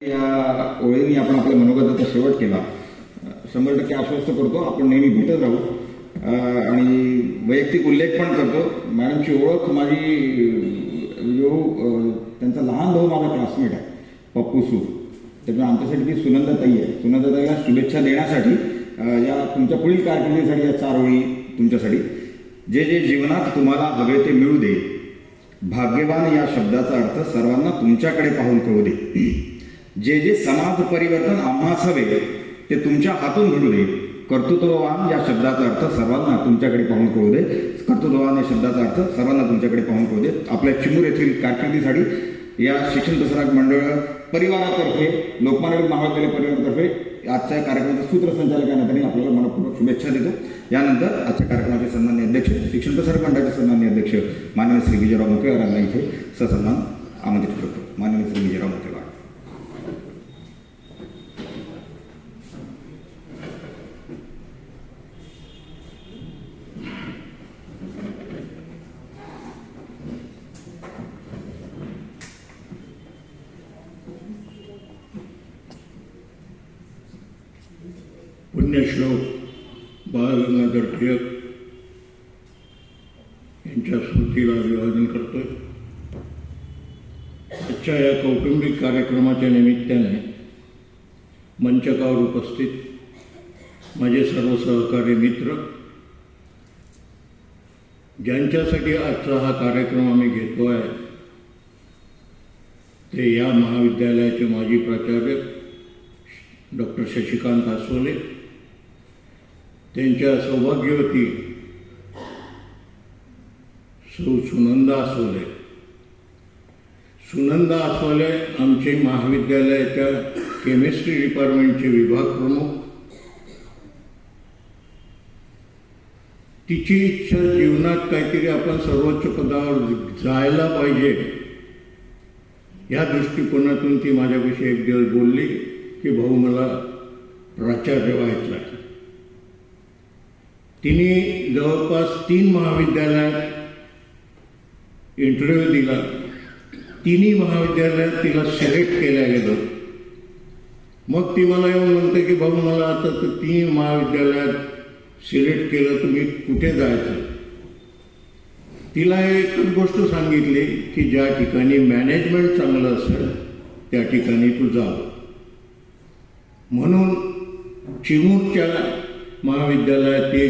या ओळींनी आपण आपल्या मनोगताचा शेवट केला. 100% आश्वस्त करतो आपण नेहमी भेटत राहू आणि वैयक्तिक उल्लेख पण करतो. मॅडमची ओळख माझी त्यांचा लहान भाऊ माझा क्लासमेट आहे पप्पू सूर. त्यामुळे आमच्यासाठी ती सुनंदाताई आहे. सुनंदाताईला शुभेच्छा देण्यासाठी या तुमच्या पुढील कारकिर्दीसाठी या 4 ओळी तुमच्यासाठी. जे जे जीवनात तुम्हाला हवे ते मिळू दे, भाग्यवान या शब्दाचा अर्थ सर्वांना तुमच्याकडे पाहून कळू दे. जे जे समाज परिवर्तन आम्हास हवे ते तुमच्या हातून घडू दे. कर्तृत्ववान या शब्दाचा अर्थ सर्वांना तुमच्याकडे पाहून कळू दे. कर्तृत्ववान या शब्दाचा अर्थ सर्वांना तुमच्याकडे पाहून कळू दे. आपल्या चिमूर येथील कारकिर्दीसाठी या शिक्षण प्रसारक मंडळ परिवारातर्फे, लोकमान्य महाविद्यालय परिवारातर्फे आजच्या कार्यक्रमाचे सूत्रसंचालकांना आपल्याला मनपूर्वक शुभेच्छा देतो. यानंतर आजच्या कार्यक्रमाचे सन्माननीय अध्यक्ष, शिक्षण प्रसारक मंडळाचे सन्माननीय अध्यक्ष माननीय श्री विजयराव मुकेवार यांना इथे ससन्मान आमंत्रित करतो. माननीय श्री विजयराव मुकेवार. पुण्यश्लोक बाळ गंगाधर टिळक यांच्या स्मृतीला अभिवादन करतोय. आजच्या या कौटुंबिक कार्यक्रमाच्या निमित्ताने मंचकावर उपस्थित माझे सर्व सहकारी मित्र, ज्यांच्यासाठी आजचा हा कार्यक्रम आम्ही घेतो आहे, ते या महाविद्यालयाचे माजी प्राचार्य डॉक्टर शशिकांत आसोले, त्यांच्या सौभाग्यवती सुनंदा आसोले. सुनंदा आसोले आमचे महाविद्यालयाच्या केमिस्ट्री डिपार्टमेंटचे विभाग प्रमुख. तिची इच्छा जीवनात काहीतरी आपण सर्वोच्च पदावर जायला पाहिजे या दृष्टिकोनातून ती माझ्याविषयी एक दिवस बोलली की भाऊ मला प्राचार्य व्हायचं आहे. तिने जवळपास 3 महाविद्यालयात इंटरव्ह्यू दिला. 3 महाविद्यालयात तिला सिलेक्ट केल्या गेलं. मग ती मला येऊन म्हणते की भाऊ मला आता 3 महाविद्यालयात सिलेक्ट केलं, तुम्ही कुठे जायचं. तिला एकच गोष्ट सांगितली की ज्या ठिकाणी मॅनेजमेंट चांगलं असेल त्या ठिकाणी तू जा. म्हणून चिमूरच्या महाविद्यालयात ते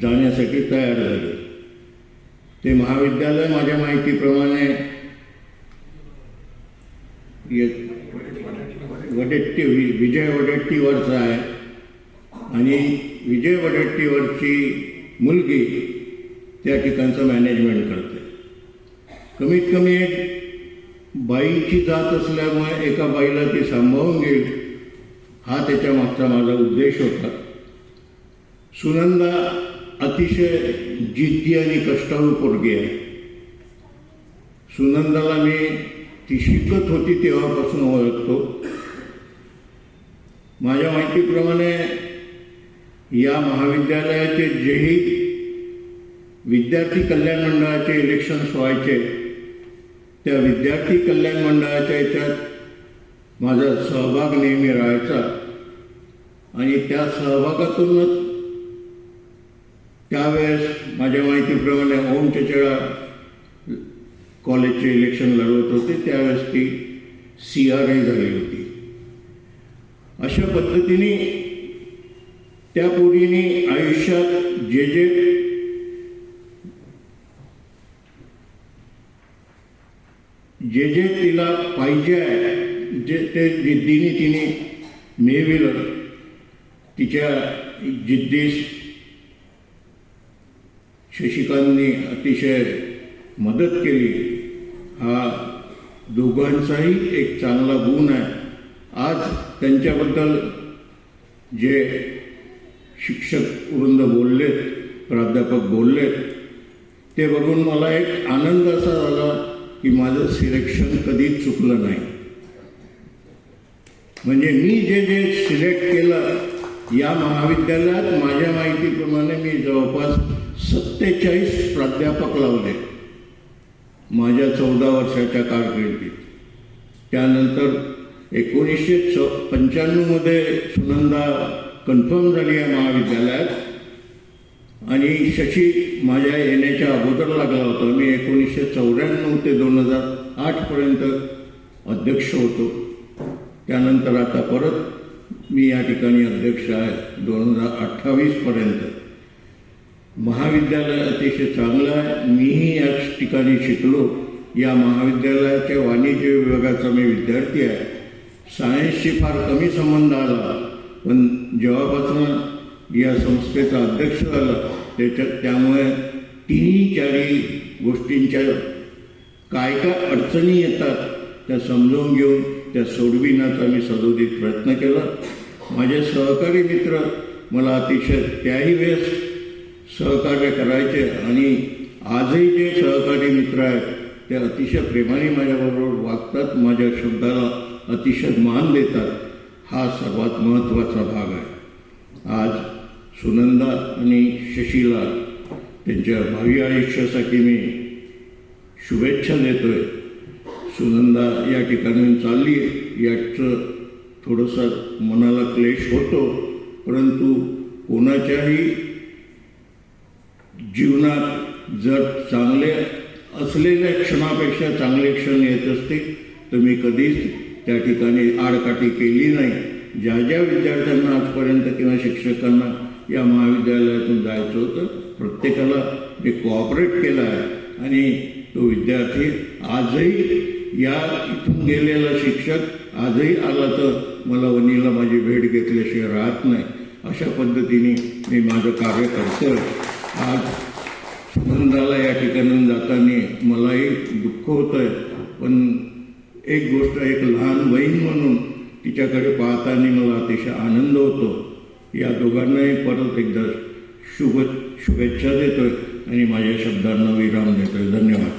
जाण्यासाठी तयार झाले. ते महाविद्यालय माझ्या माहितीप्रमाणे विजय वडेट्टीवरचं आहे आणि विजय वडेट्टीवरची मुलगी त्या ठिकाणचं मॅनेजमेंट करते. कमीत कमी एक बाईची जात असल्यामुळे एका बाईला ती सांभाळून घेईल हा त्याच्या मागचा माझा उद्देश होता. सुनंदा अतिशय जिद्दी आणि कष्टाळू पोरगी आहे. सुनंदाला मी ती शिकत होती तेव्हापासून ओळखतो. माझ्या माहितीप्रमाणे या महाविद्यालयाचे जेही विद्यार्थी कल्याण मंडळाचे इलेक्शन्स व्हायचे त्या विद्यार्थी कल्याण मंडळाच्या याच्यात माझा सहभाग नेहमी राहायचा आणि त्या सहभागातूनच त्यावेळेस माझ्या माहितीप्रमाणे ओम चचेळा कॉलेजचे इलेक्शन लढवत होते, त्यावेळेस ती CRA झाली होती. अशा पद्धतीने त्या पोरीने आयुष्यात जे जे तिला पाहिजे आहे ते जिद्दीने तिने मिळविलं. तिच्या जिद्दीस शशिकांतनी अतिशय मदत केली. हा दोघांचाही एक चांगला गुण आहे. आज त्यांच्याबद्दल जे शिक्षक वृंद बोललेत, प्राध्यापक बोललेत, ते बघून मला एक आनंद असा झाला की माझं सिलेक्शन कधीच चुकलं नाही. म्हणजे मी जे सिलेक्ट केलं या महाविद्यालयात माझ्या माहितीप्रमाणे मी जवळपास 47 प्राध्यापक लावले माझ्या 14 वर्षाच्या कारकिर्दीत. त्यानंतर 1995मध्ये सुनंदा कन्फर्म झाली आहे महाविद्यालयात आणि शशी माझ्या येण्याच्या अगोदर लागला होता. मी 1994 ते 2008पर्यंत अध्यक्ष होतो. त्यानंतर आता परत मी या ठिकाणी अध्यक्ष आहे 2028पर्यंत. महाविद्यालय अतिशय चांगलं आहे. मीही याच ठिकाणी शिकलो. या महाविद्यालयाच्या वाणिज्य विभागाचा मी विद्यार्थी आहे. सायन्सशी फार कमी संबंध आला, पण जेव्हापासून या संस्थेचा अध्यक्ष झाला त्यामुळे तिन्ही चारही गोष्टींच्या काय काय अडचणी येतात त्या समजून घेऊन त्या सोडविण्याचा मी सदोदित प्रयत्न केला. माझे सहकारी मित्र मला अतिशय त्याही वेळेस सहकार्य करायचे आणि आजही जे सहकारी मित्र आहेत ते अतिशय प्रेमाने माझ्याबरोबर वागतात, माझ्या शब्दाला अतिशय मान देतात. हा सर्वात महत्त्वाचा भाग आहे. आज सुनंदा आणि शशीला त्यांच्या भावी आयुष्यासाठी मी शुभेच्छा देतोय. सुनंदा या ठिकाणी चालली याचं थोडंसं मनाला क्लेश होतो, परंतु कोणाच्याही जीवनात जर चांगले असलेल्या क्षणापेक्षा चांगले क्षण येत असतील तर मी कधीच त्या ठिकाणी आडकाठी केली नाही. ज्या ज्या विद्यार्थ्यांना आजपर्यंत किंवा शिक्षकांना या महाविद्यालयातून जायचं होतं प्रत्येकाला मी कोऑपरेट केलं आहे आणि तो विद्यार्थी आजही या इथून गेलेला शिक्षक आजही आला तर मला वनीला माझी भेट घेतल्याशिवाय राहत नाही. अशा पद्धतीने मी माझं कार्य करतोय. आज सुनंदाला या ठिकाणून जाताना मलाही दुःख होतं आहे, पण एक गोष्ट एक लहान बहीण म्हणून तिच्याकडे पाहताना मला अतिशय आनंद होतो. या दोघांनाही परत एकदा शुभेच्छा देतोय आणि माझ्या शब्दांना विराम देतोय. धन्यवाद.